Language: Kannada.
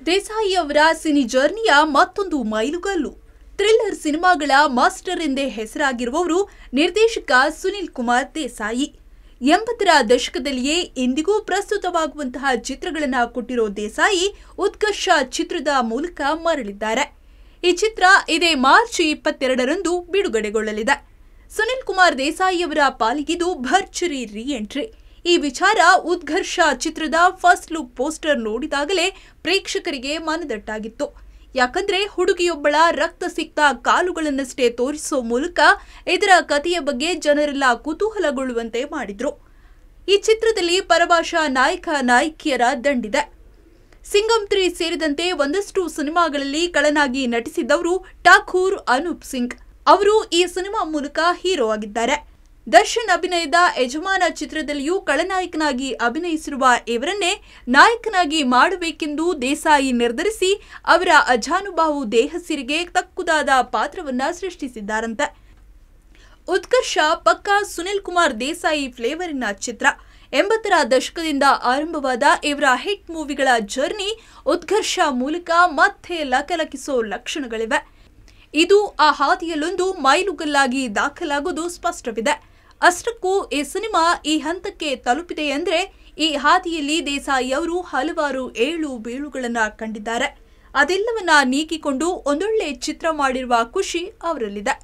ದೇಸಾಯಿ ಅವರ ಸಿನಿ ಜರ್ನಿಯ ಮತ್ತೊಂದು ಮೈಲುಗಲ್ಲು. ಥ್ರಿಲ್ಲರ್ ಸಿನಿಮಾಗಳ ಮಾಸ್ಟರ್ ಎಂದೇ ಹೆಸರಾಗಿರುವವರು ನಿರ್ದೇಶಕ ಸುನಿಲ್ ಕುಮಾರ್ ದೇಸಾಯಿ. 80ರ ದಶಕದಲ್ಲಿಯೇ ಇಂದಿಗೂ ಪ್ರಸ್ತುತವಾಗುವಂತಹ ಚಿತ್ರಗಳನ್ನು ಕೊಟ್ಟಿರೋ ದೇಸಾಯಿ ಉತ್ಕರ್ಷ ಚಿತ್ರದ ಮೂಲಕ ಮರಳಿದ್ದಾರೆ. ಈ ಚಿತ್ರ ಇದೇ ಮಾರ್ಚ್ 22ರಂದು ಬಿಡುಗಡೆಗೊಳ್ಳಲಿದೆ. ಸುನಿಲ್ ಕುಮಾರ್ ದೇಸಾಯಿ ಅವರ ಪಾಲಿಗಿದು ಭರ್ಜರಿ ರೀ ಎಂಟ್ರಿ. ಈ ವಿಚಾರ ಉತ್ಕರ್ಷ ಚಿತ್ರದ ಫಸ್ಟ್ ಲುಕ್ ಪೋಸ್ಟರ್ ನೋಡಿದಾಗಲೇ ಪ್ರೇಕ್ಷಕರಿಗೆ ಮನದಟ್ಟಾಗಿತ್ತು. ಯಾಕಂದ್ರೆ ಹುಡುಗಿಯೊಬ್ಬಳ ರಕ್ತಸಿಕ್ತ ಕಾಲುಗಳನ್ನಷ್ಟೇ ತೋರಿಸೋ ಮೂಲಕ ಇದರ ಕಥೆಯ ಬಗ್ಗೆ ಜನರೆಲ್ಲ ಕುತೂಹಲಗೊಳ್ಳುವಂತೆ ಮಾಡಿದ್ರು. ಈ ಚಿತ್ರದಲ್ಲಿ ಪರಭಾಷಾ ನಾಯಕ ನಾಯಕಿಯರ ದಂಡಿದೆ. ಸಿಂಗಂ 3 ಸೇರಿದಂತೆ ಒಂದಷ್ಟು ಸಿನಿಮಾಗಳಲ್ಲಿ ಖಳನಾಗಿ ನಟಿಸಿದ್ದವರು ಠಾಕೂರ್ ಅನೂಪ್ ಸಿಂಗ್. ಅವರು ಈ ಸಿನಿಮಾ ಮೂಲಕ ಹೀರೋ ಆಗಿದ್ದಾರೆ. ದರ್ಶನ್ ಅಭಿನಯದ ಯಜಮಾನ ಚಿತ್ರದಲ್ಲಿಯೂ ಖಳನಾಯಕನಾಗಿ ಅಭಿನಯಿಸಿರುವ ಇವರನ್ನೇ ನಾಯಕನಾಗಿ ಮಾಡಬೇಕೆಂದು ದೇಸಾಯಿ ನಿರ್ಧರಿಸಿ ಅವರ ಅಜಾನುಬಾಹು ದೇಹಸಿರಿಗೆ ತಕ್ಕುದಾದ ಪಾತ್ರವನ್ನ ಸೃಷ್ಟಿಸಿದ್ದಾರಂತೆ. ಉತ್ಕರ್ಷ ಪಕ್ಕಾ ಸುನಿಲ್ ಕುಮಾರ್ ದೇಸಾಯಿ ಫ್ಲೇವರಿನ ಚಿತ್ರ. 80ರ ದಶಕದಿಂದ ಆರಂಭವಾದ ಇವರ ಹಿಟ್ ಮೂವಿಗಳ ಜರ್ನಿ ಉತ್ಕರ್ಷ ಮೂಲಕ ಮತ್ತೆ ಲಕಲಕಿಸೋ ಲಕ್ಷಣಗಳಿವೆ. ಇದು ಆ ಹಾದಿಯಲ್ಲೊಂದು ಮೈಲುಗಲ್ಲಾಗಿ ದಾಖಲಾಗೋದು ಸ್ಪಷ್ಟವಿದೆ. ಅಷ್ಟಕ್ಕೂ ಈ ಸಿನಿಮಾ ಈ ಹಂತಕ್ಕೆ ತಲುಪಿದೆ ಅಂದರೆ ಈ ಹಾದಿಯಲ್ಲಿ ದೇಸಾಯಿ ಅವರು ಹಲವಾರು ಏಳು ಬೀಳುಗಳನ್ನ ಕಂಡಿದ್ದಾರೆ. ಅದೆಲ್ಲವನ್ನ ನೀಗಿಕೊಂಡು ಒಂದೊಳ್ಳೆ ಚಿತ್ರ ಮಾಡಿರುವ ಖುಷಿ ಅವರಲ್ಲಿದೆ.